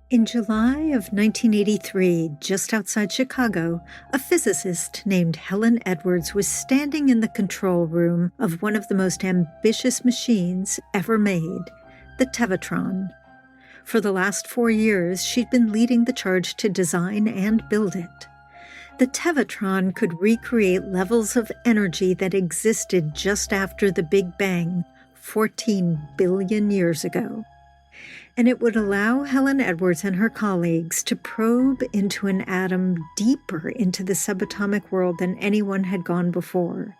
In July of 1983, just outside Chicago, a physicist named Helen Edwards was standing in the control room of one of the most ambitious machines ever made, the Tevatron. For the last 4 years, she'd been leading the charge to design and build it. The Tevatron could recreate levels of energy that existed just after the Big Bang, 14 billion years ago. And it would allow Helen Edwards and her colleagues to probe into an atom deeper into the subatomic world than anyone had gone before.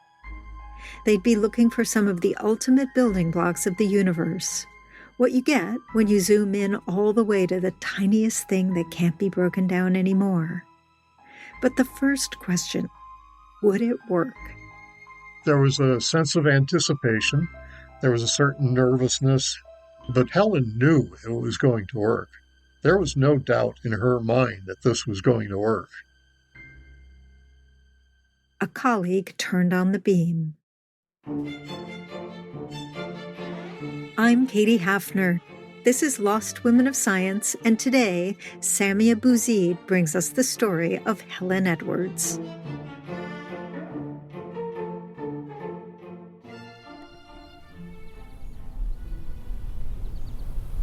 They'd be looking for some of the ultimate building blocks of the universe, what you get when you zoom in all the way to the tiniest thing that can't be broken down anymore. But the first question, would it work? There was a sense of anticipation. There was a certain nervousness. But Helen knew it was going to work. There was no doubt in her mind that this was going to work. A colleague turned on the beam. I'm Katie Hafner. This is Lost Women of Science, and today, Samia Bouzid brings us the story of Helen Edwards.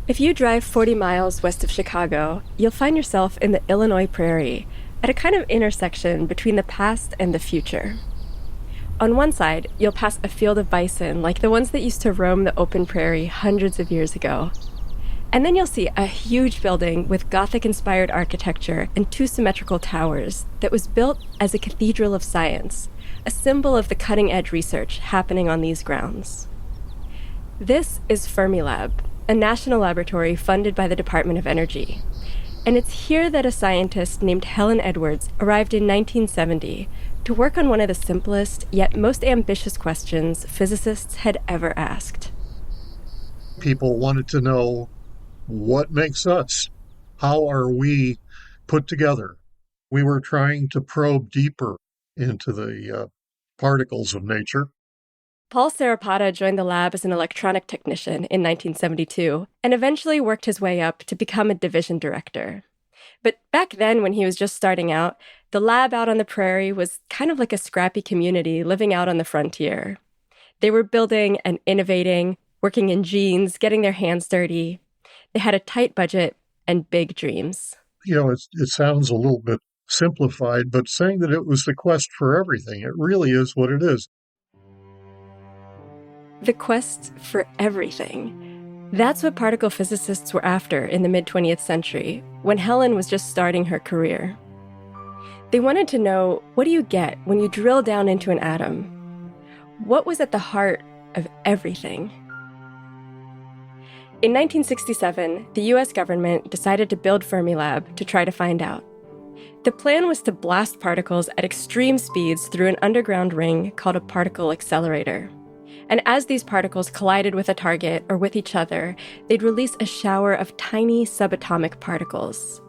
If you drive 40 miles west of Chicago, you'll find yourself in the Illinois Prairie, at a kind of intersection between the past and the future. On one side, you'll pass a field of bison like the ones that used to roam the open prairie hundreds of years ago. And then you'll see a huge building with Gothic-inspired architecture and 2 symmetrical towers that was built as a cathedral of science, a symbol of the cutting-edge research happening on these grounds. This is Fermilab, a national laboratory funded by the Department of Energy. And it's here that a scientist named Helen Edwards arrived in 1970 to work on one of the simplest yet most ambitious questions physicists had ever asked. People wanted to know, what makes us? How are we put together? We were trying to probe deeper into the particles of nature. Paul Sarapada joined the lab as an electronic technician in 1972 and eventually worked his way up to become a division director. But back then, when he was just starting out, the lab out on the prairie was kind of like a scrappy community living out on the frontier. They were building and innovating, working in jeans, getting their hands dirty. They had a tight budget and big dreams. It sounds a little bit simplified, but saying that it was the quest for everything, it really is what it is. The quest for everything. That's what particle physicists were after in the mid-20th century, when Helen was just starting her career. They wanted to know, what do you get when you drill down into an atom? What was at the heart of everything? In 1967, the US government decided to build Fermilab to try to find out. The plan was to blast particles at extreme speeds through an underground ring called a particle accelerator. And as these particles collided with a target or with each other, they'd release a shower of tiny subatomic particles.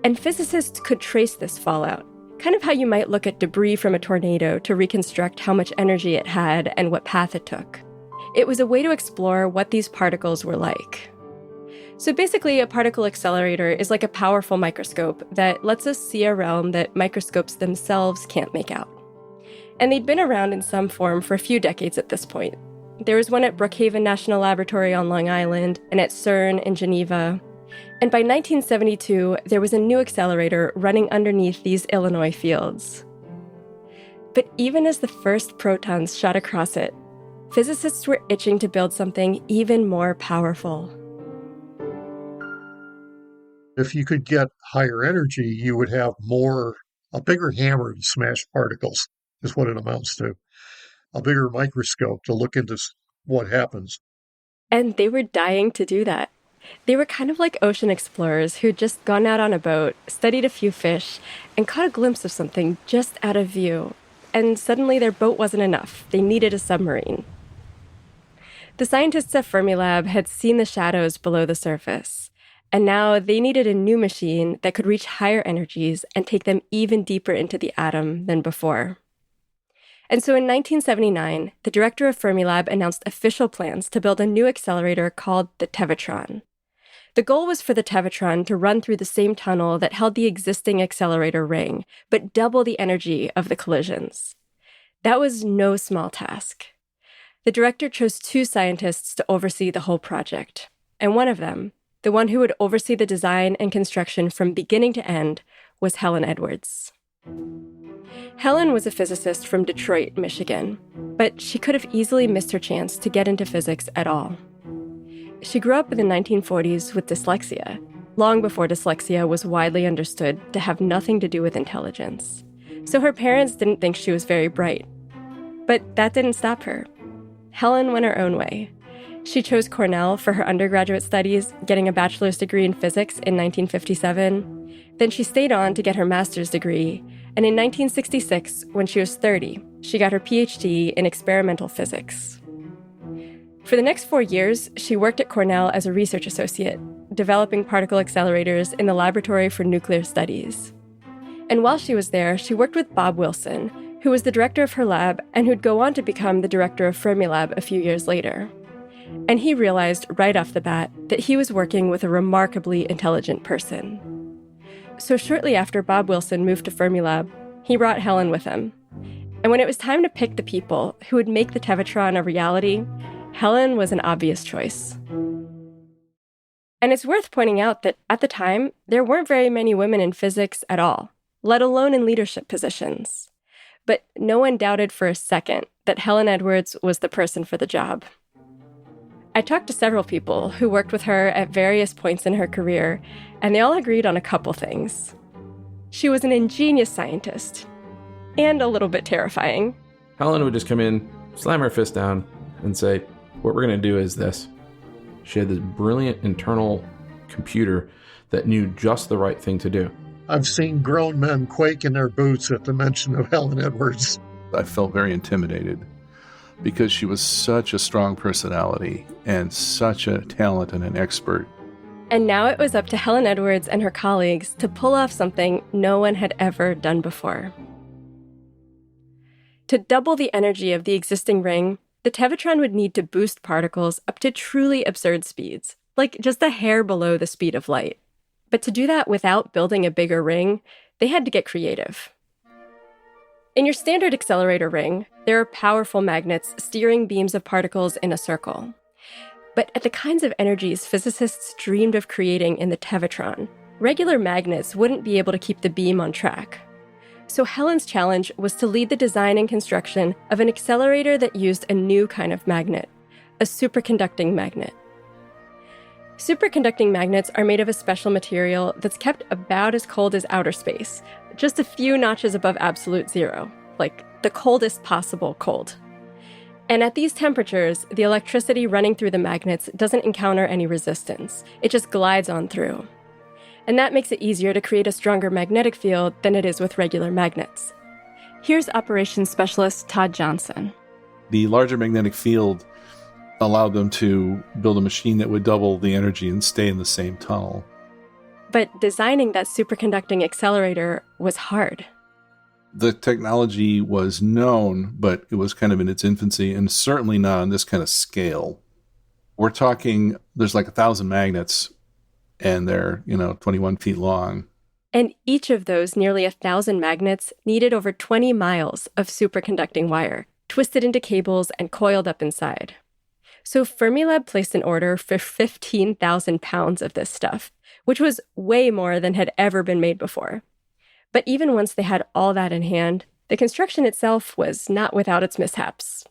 And physicists could trace this fallout, kind of how you might look at debris from a tornado to reconstruct how much energy it had and what path it took. It was a way to explore what these particles were like. So basically, a particle accelerator is like a powerful microscope that lets us see a realm that microscopes themselves can't make out. And they'd been around in some form for a few decades at this point. There was one at Brookhaven National Laboratory on Long Island and at CERN in Geneva. And by 1972, there was a new accelerator running underneath these Illinois fields. But even as the first protons shot across it, physicists were itching to build something even more powerful. If you could get higher energy, you would have a bigger hammer to smash particles, is what it amounts to. A bigger microscope to look into what happens. And they were dying to do that. They were kind of like ocean explorers who'd just gone out on a boat, studied a few fish, and caught a glimpse of something just out of view. And suddenly their boat wasn't enough. They needed a submarine. The scientists at Fermilab had seen the shadows below the surface. And now they needed a new machine that could reach higher energies and take them even deeper into the atom than before. And so in 1979, the director of Fermilab announced official plans to build a new accelerator called the Tevatron. The goal was for the Tevatron to run through the same tunnel that held the existing accelerator ring, but double the energy of the collisions. That was no small task. The director chose 2 scientists to oversee the whole project, and one of them, the one who would oversee the design and construction from beginning to end, was Helen Edwards. Helen was a physicist from Detroit, Michigan, but she could have easily missed her chance to get into physics at all. She grew up in the 1940s with dyslexia, long before dyslexia was widely understood to have nothing to do with intelligence. So her parents didn't think she was very bright. But that didn't stop her. Helen went her own way. She chose Cornell for her undergraduate studies, getting a bachelor's degree in physics in 1957. Then she stayed on to get her master's degree, and in 1966, when she was 30, she got her PhD in experimental physics. For the next 4 years, she worked at Cornell as a research associate, developing particle accelerators in the Laboratory for Nuclear Studies. And while she was there, she worked with Bob Wilson, who was the director of her lab and who'd go on to become the director of Fermilab a few years later. And he realized right off the bat that he was working with a remarkably intelligent person. So shortly after Bob Wilson moved to Fermilab, he brought Helen with him. And when it was time to pick the people who would make the Tevatron a reality, Helen was an obvious choice. And it's worth pointing out that at the time, there weren't very many women in physics at all, let alone in leadership positions. But no one doubted for a second that Helen Edwards was the person for the job. I talked to several people who worked with her at various points in her career, and they all agreed on a couple things. She was an ingenious scientist, and a little bit terrifying. Helen would just come in, slam her fist down, and say, "What we're going to do is this." She had this brilliant internal computer that knew just the right thing to do. I've seen grown men quake in their boots at the mention of Helen Edwards. I felt very intimidated because she was such a strong personality and such a talent and an expert. And now it was up to Helen Edwards and her colleagues to pull off something no one had ever done before. To double the energy of the existing ring, the Tevatron would need to boost particles up to truly absurd speeds, like just a hair below the speed of light. But to do that without building a bigger ring, they had to get creative. In your standard accelerator ring, there are powerful magnets steering beams of particles in a circle. But at the kinds of energies physicists dreamed of creating in the Tevatron, regular magnets wouldn't be able to keep the beam on track. So Helen's challenge was to lead the design and construction of an accelerator that used a new kind of magnet, a superconducting magnet. Superconducting magnets are made of a special material that's kept about as cold as outer space, just a few notches above absolute zero, like the coldest possible cold. And at these temperatures, the electricity running through the magnets doesn't encounter any resistance. It just glides on through. And that makes it easier to create a stronger magnetic field than it is with regular magnets. Here's operations specialist Todd Johnson. The larger magnetic field allowed them to build a machine that would double the energy and stay in the same tunnel. But designing that superconducting accelerator was hard. The technology was known, but it was kind of in its infancy, and certainly not on this kind of scale. We're talking, there's like 1,000 magnets, and they're, 21 feet long. And each of those nearly 1,000 magnets needed over 20 miles of superconducting wire, twisted into cables and coiled up inside. So Fermilab placed an order for 15,000 pounds of this stuff, which was way more than had ever been made before. But even once they had all that in hand, the construction itself was not without its mishaps.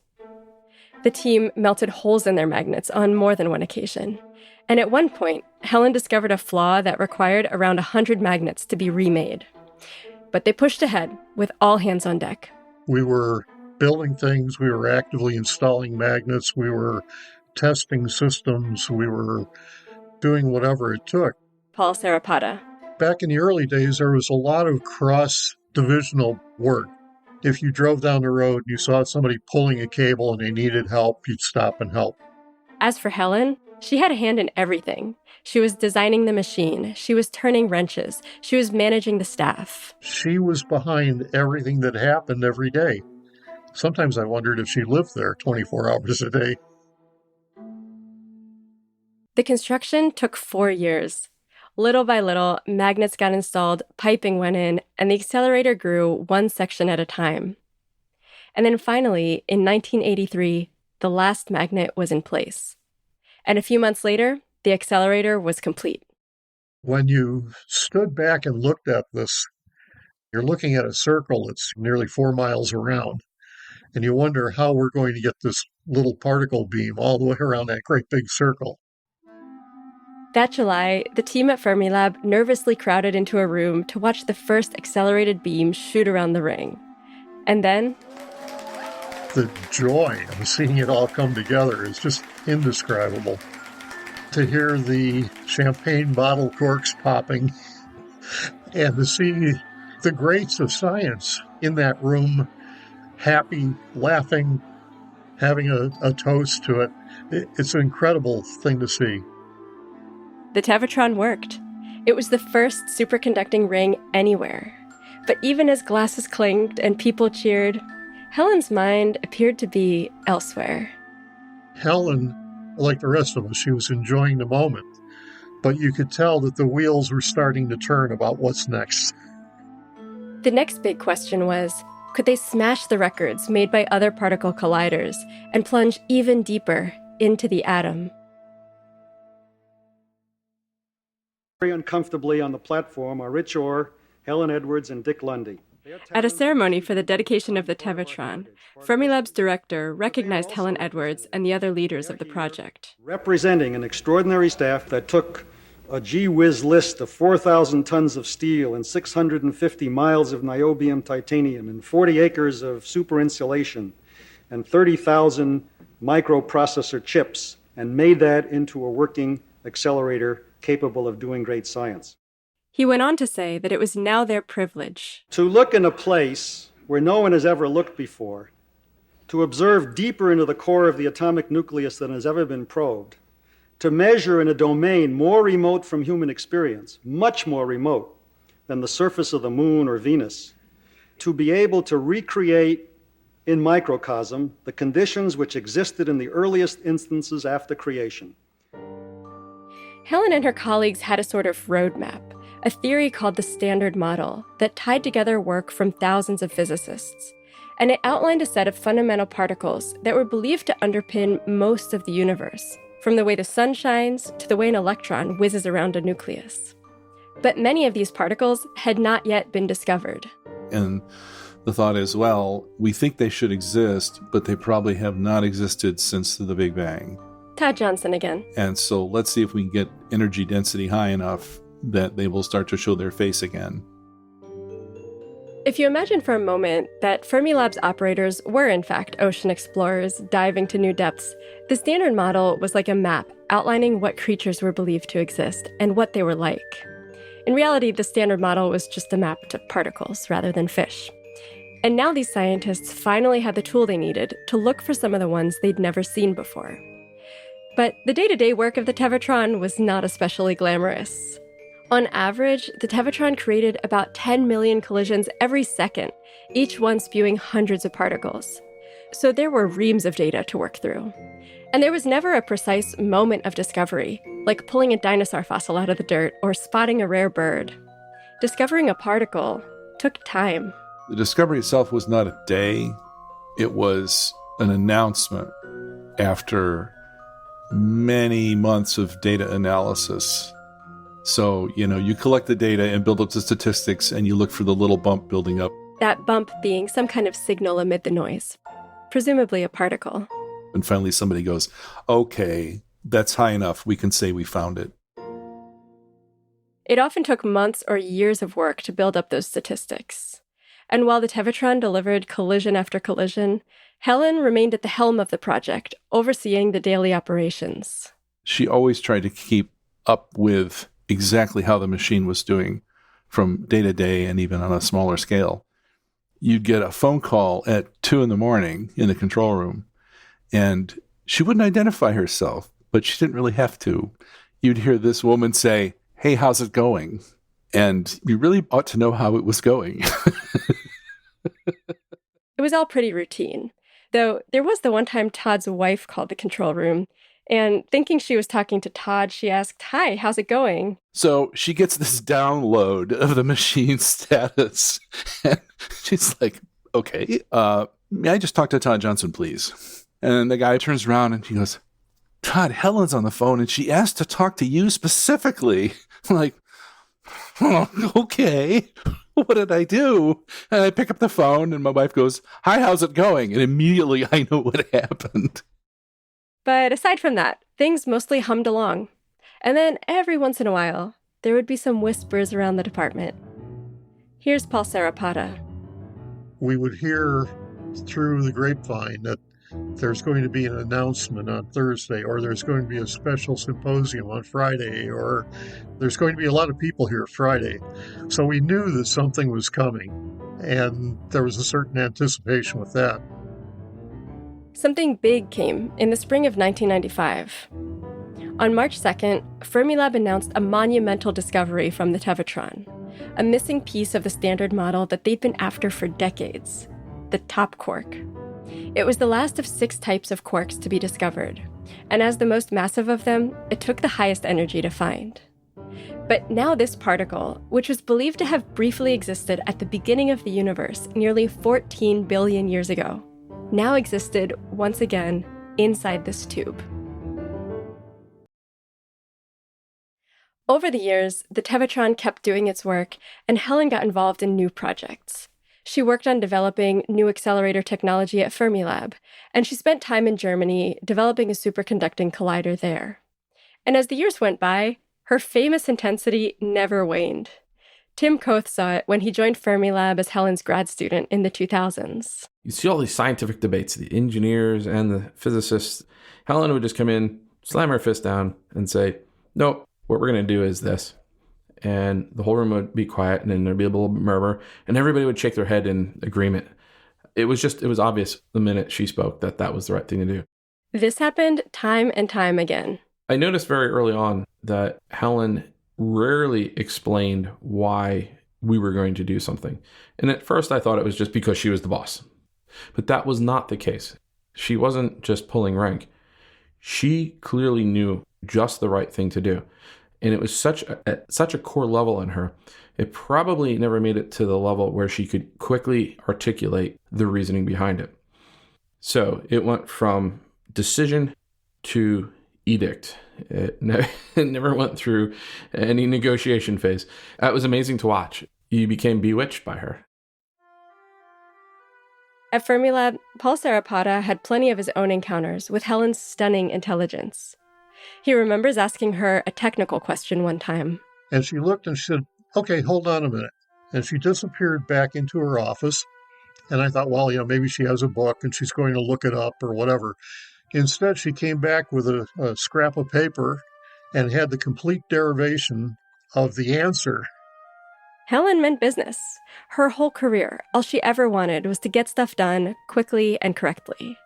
The team melted holes in their magnets on more than one occasion. And at one point, Helen discovered a flaw that required around 100 magnets to be remade. But they pushed ahead with all hands on deck. We were building things. We were actively installing magnets. We were testing systems. We were doing whatever it took. Paul Sarapata. Back in the early days, there was a lot of cross-divisional work. If you drove down the road and you saw somebody pulling a cable and they needed help, you'd stop and help. As for Helen, she had a hand in everything. She was designing the machine. She was turning wrenches. She was managing the staff. She was behind everything that happened every day. Sometimes I wondered if she lived there 24 hours a day. The construction took 4 years. Little by little, magnets got installed, piping went in, and the accelerator grew one section at a time. And then finally, in 1983, the last magnet was in place. And a few months later, the accelerator was complete. When you stood back and looked at this, you're looking at a circle that's nearly 4 miles around, and you wonder how we're going to get this little particle beam all the way around that great big circle. That July, the team at Fermilab nervously crowded into a room to watch the first accelerated beam shoot around the ring. And then the joy of seeing it all come together is just indescribable. To hear the champagne bottle corks popping and to see the greats of science in that room, happy, laughing, having a toast to it, it's an incredible thing to see. The Tevatron worked. It was the first superconducting ring anywhere. But even as glasses clinked and people cheered, Helen's mind appeared to be elsewhere. Helen, like the rest of us, she was enjoying the moment, but you could tell that the wheels were starting to turn about what's next. The next big question was, could they smash the records made by other particle colliders and plunge even deeper into the atom? Very uncomfortably on the platform are Rich Orr, Helen Edwards, and Dick Lundy. At a ceremony for the dedication of the Tevatron, Fermilab's director recognized Helen Edwards and the other leaders of the project. Representing an extraordinary staff that took a gee-whiz list of 4,000 tons of steel and 650 miles of niobium titanium and 40 acres of super insulation and 30,000 microprocessor chips and made that into a working accelerator capable of doing great science. He went on to say that it was now their privilege to look in a place where no one has ever looked before, to observe deeper into the core of the atomic nucleus than has ever been probed, to measure in a domain more remote from human experience, much more remote than the surface of the moon or Venus, to be able to recreate in microcosm the conditions which existed in the earliest instances after creation. Helen and her colleagues had a sort of roadmap, a theory called the Standard Model that tied together work from thousands of physicists. And it outlined a set of fundamental particles that were believed to underpin most of the universe, from the way the sun shines to the way an electron whizzes around a nucleus. But many of these particles had not yet been discovered. And the thought is, well, we think they should exist, but they probably have not existed since the Big Bang. Todd Johnson again. And so let's see if we can get energy density high enough that they will start to show their face again. If you imagine for a moment that Fermilab's operators were in fact ocean explorers diving to new depths, the Standard Model was like a map outlining what creatures were believed to exist and what they were like. In reality, the Standard Model was just a map to particles rather than fish. And now these scientists finally had the tool they needed to look for some of the ones they'd never seen before. But the day-to-day work of the Tevatron was not especially glamorous. On average, the Tevatron created about 10 million collisions every second, each one spewing hundreds of particles. So there were reams of data to work through. And there was never a precise moment of discovery, like pulling a dinosaur fossil out of the dirt or spotting a rare bird. Discovering a particle took time. The discovery itself was not a day. It was an announcement after many months of data analysis. So, you collect the data and build up the statistics and you look for the little bump building up. That bump being some kind of signal amid the noise, presumably a particle. And finally somebody goes, okay, that's high enough. We can say we found it. It often took months or years of work to build up those statistics. And while the Tevatron delivered collision after collision, Helen remained at the helm of the project, overseeing the daily operations. She always tried to keep up with exactly how the machine was doing from day to day and even on a smaller scale. You'd get a phone call at 2 a.m. in the control room, and she wouldn't identify herself, but she didn't really have to. You'd hear this woman say, "Hey, how's it going?" And you really ought to know how it was going. It was all pretty routine, though there was the one time Todd's wife called the control room, And thinking she was talking to Todd, she asked, "Hi, how's it going?" So she gets this download of the machine status. And she's like, okay, may I just talk to Todd Johnson, please? And then the guy turns around and he goes, Todd, Helen's on the phone and she asked to talk to you specifically. I'm like, oh, okay, what did I do? And I pick up the phone and my wife goes, hi, how's it going? And immediately I know what happened. But aside from that, things mostly hummed along. And then every once in a while, there would be some whispers around the department. Here's Paul Sarapata. We would hear through the grapevine that there's going to be an announcement on Thursday, or there's going to be a special symposium on Friday, or there's going to be a lot of people here Friday. So we knew that something was coming, and there was a certain anticipation with that. Something big came in the spring of 1995. On March 2nd, Fermilab announced a monumental discovery from the Tevatron, a missing piece of the Standard Model that they'd been after for decades, the top quark. It was the last of 6 types of quarks to be discovered, and as the most massive of them, it took the highest energy to find. But now this particle, which was believed to have briefly existed at the beginning of the universe nearly 14 billion years ago, now existed once again inside this tube. Over the years, the Tevatron kept doing its work, and Helen got involved in new projects. She worked on developing new accelerator technology at Fermilab, and she spent time in Germany developing a superconducting collider there. And as the years went by, her famous intensity never waned. Tim Koth saw it when he joined Fermilab as Helen's grad student in the 2000s. You see all these scientific debates, the engineers and the physicists. Helen would just come in, slam her fist down, and say, nope, what we're going to do is this. And the whole room would be quiet, and then there'd be a little murmur, and everybody would shake their head in agreement. It was obvious the minute she spoke that that was the right thing to do. This happened time and time again. I noticed very early on that Helen rarely explained why we were going to do something. And at first I thought it was just because she was the boss. But that was not the case. She wasn't just pulling rank. She clearly knew just the right thing to do. And it was such a core level in her. It probably never made it to the level where she could quickly articulate the reasoning behind it. So it went from decision to edict. It never went through any negotiation phase. That was amazing to watch. You became bewitched by her. At Fermilab, Paul Sarapata had plenty of his own encounters with Helen's stunning intelligence. He remembers asking her a technical question one time. And she looked and she said, okay, hold on a minute. And she disappeared back into her office. And I thought, well, maybe she has a book and she's going to look it up or whatever. Instead, she came back with a scrap of paper and had the complete derivation of the answer. Helen meant business. Her whole career, all she ever wanted was to get stuff done quickly and correctly.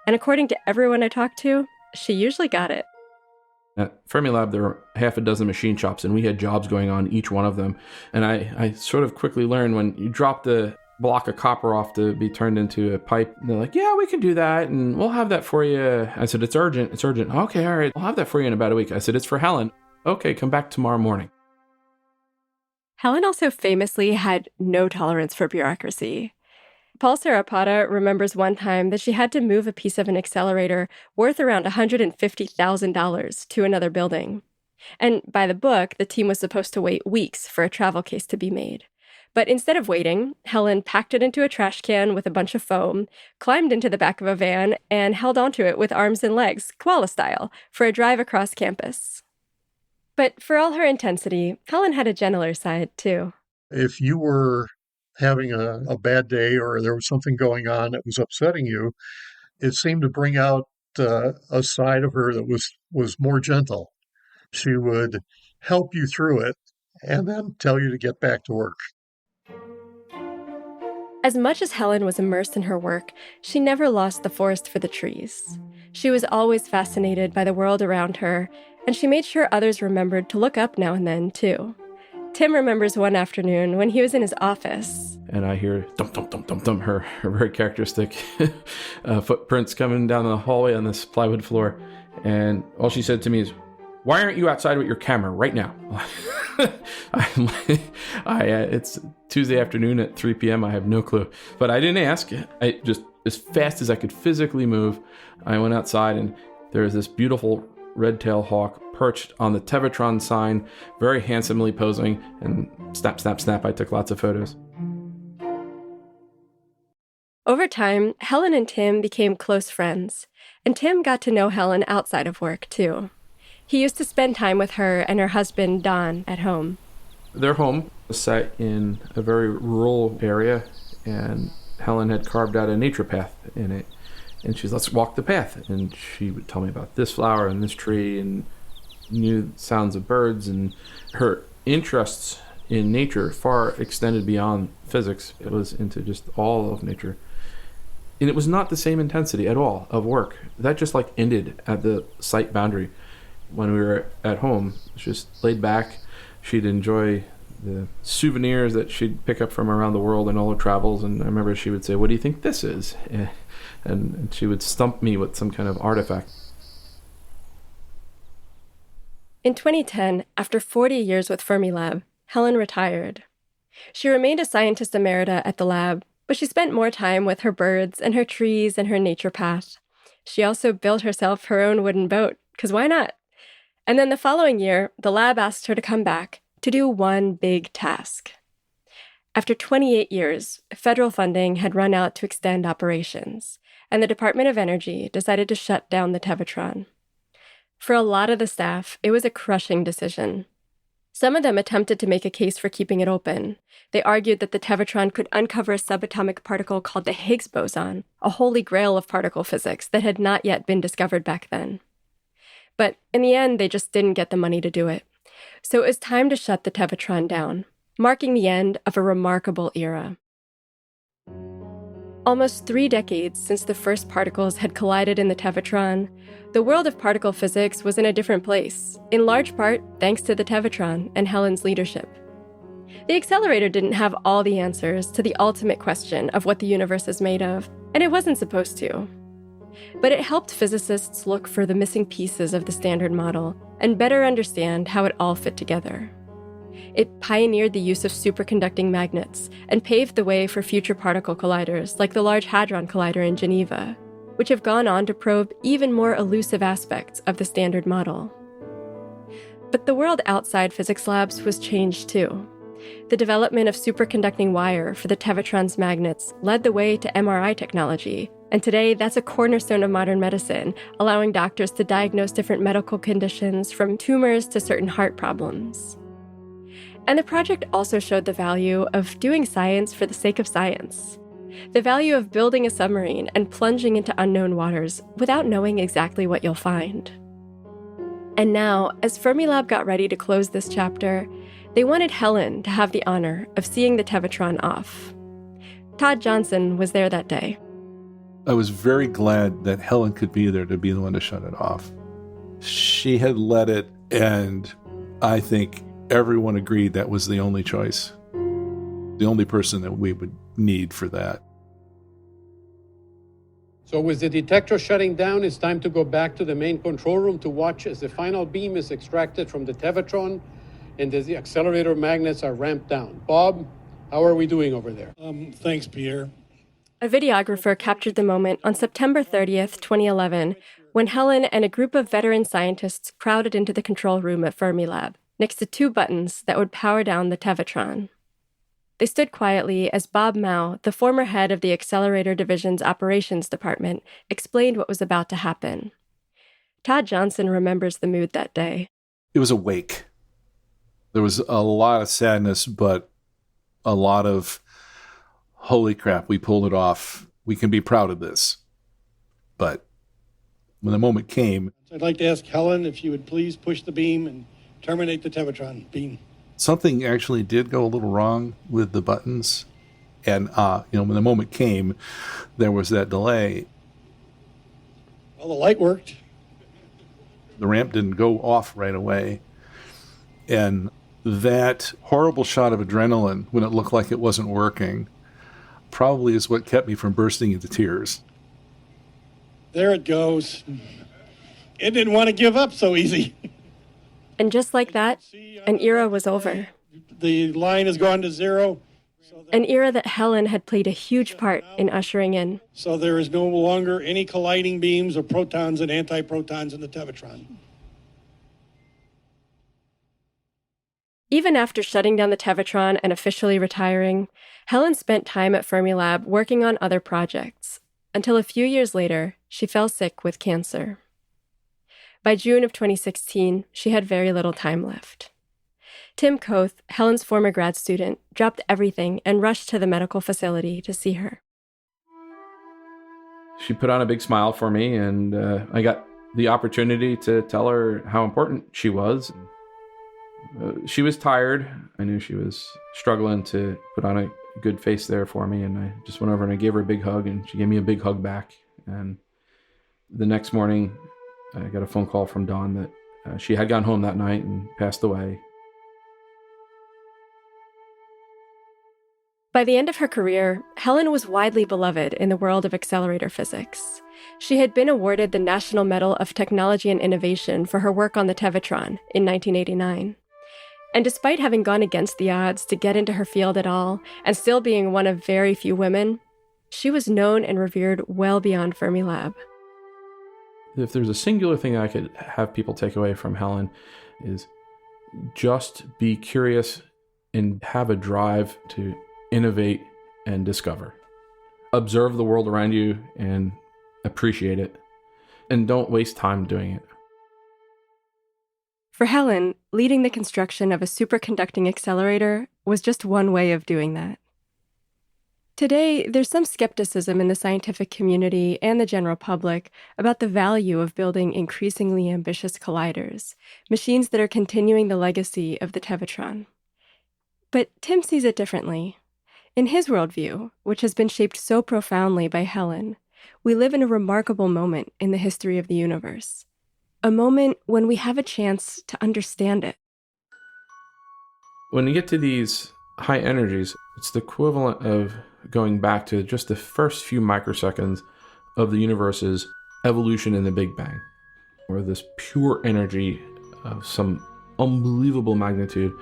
And according to everyone I talked to, she usually got it. At Fermilab, there were half a dozen machine shops, and we had jobs going on each one of them. And I sort of quickly learned when you drop the block of copper off to be turned into a pipe, they're like, yeah, we can do that, and we'll have that for you. I said, it's urgent. Okay, all right, I'll have that for you in about a week. I said, it's for Helen. Okay, come back tomorrow morning. Helen also famously had no tolerance for bureaucracy. Paul Sarapata remembers one time that she had to move a piece of an accelerator worth around $150,000 to another building. And by the book, the team was supposed to wait weeks for a travel case to be made. But instead of waiting, Helen packed it into a trash can with a bunch of foam, climbed into the back of a van, and held onto it with arms and legs, koala style, for a drive across campus. But for all her intensity, Helen had a gentler side, too. If you were having a bad day or there was something going on that was upsetting you, it seemed to bring out a side of her that was more gentle. She would help you through it and then tell you to get back to work. As much as Helen was immersed in her work, she never lost the forest for the trees. She was always fascinated by the world around her, and she made sure others remembered to look up now and then, too. Tim remembers one afternoon when he was in his office. And I hear thump, thump, thump, thump, thump, her very characteristic footprints coming down the hallway on this plywood floor. And all she said to me is, "Why aren't you outside with your camera right now?" It's Tuesday afternoon at 3 p.m. I have no clue. But I didn't ask. I just, as fast as I could physically move, I went outside, and there was this beautiful red-tailed hawk perched on the Tevatron sign, very handsomely posing, and snap, snap, snap, I took lots of photos. Over time, Helen and Tim became close friends, and Tim got to know Helen outside of work, too. He used to spend time with her and her husband, Don, at home. Their home was set in a very rural area, and Helen had carved out a nature path in it. And she's, "Let's walk the path." And she would tell me about this flower and this tree and new sounds of birds. And her interests in nature far extended beyond physics. It was into just all of nature. And it was not the same intensity at all of work. That just like ended at the site boundary. When we were at home, just laid back. She'd enjoy the souvenirs that she'd pick up from around the world in all her travels. And I remember she would say, "What do you think this is?" And she would stump me with some kind of artifact. In 2010, after 40 years with Fermilab, Helen retired. She remained a scientist emerita at the lab, but she spent more time with her birds and her trees and her nature path. She also built herself her own wooden boat, because why not? And then the following year, the lab asked her to come back to do one big task. After 28 years, federal funding had run out to extend operations, and the Department of Energy decided to shut down the Tevatron. For a lot of the staff, it was a crushing decision. Some of them attempted to make a case for keeping it open. They argued that the Tevatron could uncover a subatomic particle called the Higgs boson, a holy grail of particle physics that had not yet been discovered back then. But in the end, they just didn't get the money to do it. So it was time to shut the Tevatron down, marking the end of a remarkable era. Almost 3 decades since the first particles had collided in the Tevatron, the world of particle physics was in a different place, in large part thanks to the Tevatron and Helen's leadership. The accelerator didn't have all the answers to the ultimate question of what the universe is made of, and it wasn't supposed to. But it helped physicists look for the missing pieces of the Standard Model and better understand how it all fit together. It pioneered the use of superconducting magnets and paved the way for future particle colliders like the Large Hadron Collider in Geneva, which have gone on to probe even more elusive aspects of the Standard Model. But the world outside physics labs was changed too. The development of superconducting wire for the Tevatron's magnets led the way to MRI technology, and today that's a cornerstone of modern medicine, allowing doctors to diagnose different medical conditions from tumors to certain heart problems. And the project also showed the value of doing science for the sake of science. The value of building a submarine and plunging into unknown waters without knowing exactly what you'll find. And now, as Fermilab got ready to close this chapter, they wanted Helen to have the honor of seeing the Tevatron off. Todd Johnson was there that day. I was very glad that Helen could be there to be the one to shut it off. She had led it, and I think everyone agreed that was the only choice. The only person that we would need for that. So with the detector shutting down, it's time to go back to the main control room to watch as the final beam is extracted from the Tevatron and as the accelerator magnets are ramped down. Bob, how are we doing over there? Thanks, Pierre. A videographer captured the moment on September 30th, 2011, when Helen and a group of veteran scientists crowded into the control room at Fermilab, next to 2 buttons that would power down the Tevatron. They stood quietly as Bob Mao, the former head of the Accelerator Division's operations department, explained what was about to happen. Todd Johnson remembers the mood that day. It was a wake. There was a lot of sadness, but a lot of, holy crap, we pulled it off. We can be proud of this. But when the moment came... I'd like to ask Helen if she would please push the beam and terminate the Tevatron beam. Something actually did go a little wrong with the buttons. And, when the moment came, there was that delay. Well, the light worked. The ramp didn't go off right away. And that horrible shot of adrenaline when it looked like it wasn't working probably is what kept me from bursting into tears. There it goes. It didn't want to give up so easy. And just like that, an era was over. The line has gone to zero. An era that Helen had played a huge part in ushering in. So there is no longer any colliding beams of protons and antiprotons in the Tevatron. Even after shutting down the Tevatron and officially retiring, Helen spent time at Fermilab working on other projects, until a few years later, she fell sick with cancer. By June of 2016, she had very little time left. Tim Koth, Helen's former grad student, dropped everything and rushed to the medical facility to see her. She put on a big smile for me, and I got the opportunity to tell her how important she was. She was tired. I knew she was struggling to put on a good face there for me, and I just went over and I gave her a big hug, and she gave me a big hug back. And the next morning, I got a phone call from Dawn that she had gone home that night and passed away. By the end of her career, Helen was widely beloved in the world of accelerator physics. She had been awarded the National Medal of Technology and Innovation for her work on the Tevatron in 1989. And despite having gone against the odds to get into her field at all, and still being one of very few women, she was known and revered well beyond Fermilab. If there's a singular thing I could have people take away from Helen, is just be curious and have a drive to innovate and discover. Observe the world around you and appreciate it. And don't waste time doing it. For Helen, leading the construction of a superconducting accelerator was just one way of doing that. Today, there's some skepticism in the scientific community and the general public about the value of building increasingly ambitious colliders, machines that are continuing the legacy of the Tevatron. But Tim sees it differently. In his worldview, which has been shaped so profoundly by Helen, we live in a remarkable moment in the history of the universe. A moment when we have a chance to understand it. When you get to these high energies, it's the equivalent of going back to just the first few microseconds of the universe's evolution in the Big Bang, where this pure energy of some unbelievable magnitude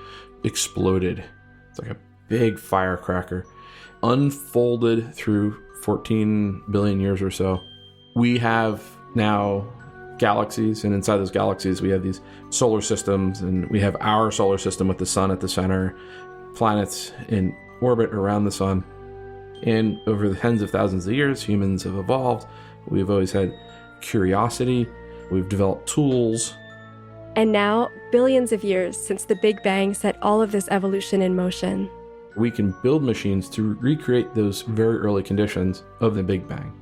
exploded. It's like a big firecracker, unfolded through 14 billion years or so. We have now galaxies, and inside those galaxies we have these solar systems, and we have our solar system with the sun at the center, planets in orbit around the sun. And over the tens of thousands of years, humans have evolved. We've always had curiosity. We've developed tools. And now, billions of years since the Big Bang set all of this evolution in motion, we can build machines to recreate those very early conditions of the Big Bang.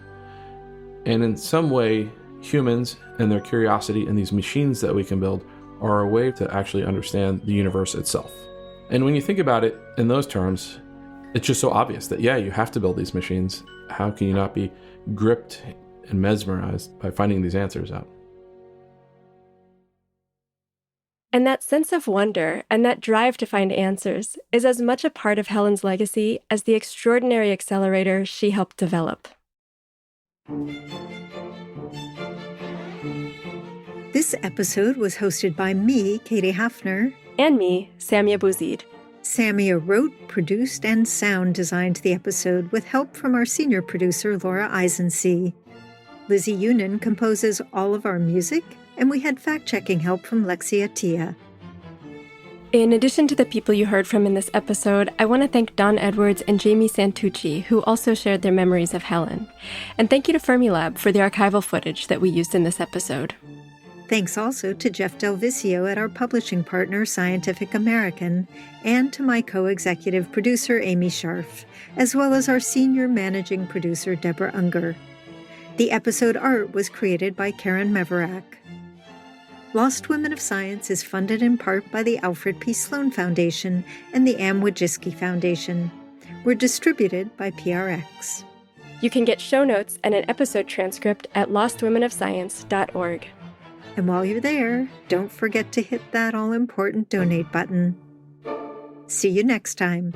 And in some way, humans and their curiosity and these machines that we can build are a way to actually understand the universe itself. And when you think about it in those terms, it's just so obvious that, yeah, you have to build these machines. How can you not be gripped and mesmerized by finding these answers out? And that sense of wonder and that drive to find answers is as much a part of Helen's legacy as the extraordinary accelerator she helped develop. This episode was hosted by me, Katie Hafner. And me, Samia Bouzid. Samia wrote, produced, and sound designed the episode with help from our senior producer, Laura Eisensee. Lizzie Unin composes all of our music, and we had fact-checking help from Lexia Tia. In addition to the people you heard from in this episode, I want to thank Don Edwards and Jamie Santucci, who also shared their memories of Helen. And thank you to Fermilab for the archival footage that we used in this episode. Thanks also to Jeff Del Vicio at our publishing partner, Scientific American, and to my co-executive producer, Amy Scharf, as well as our senior managing producer, Deborah Unger. The episode art was created by Karen Meverak. Lost Women of Science is funded in part by the Alfred P. Sloan Foundation and the Am Wojcicki Foundation. We're distributed by PRX. You can get show notes and an episode transcript at lostwomenofscience.org. And while you're there, don't forget to hit that all-important donate button. See you next time.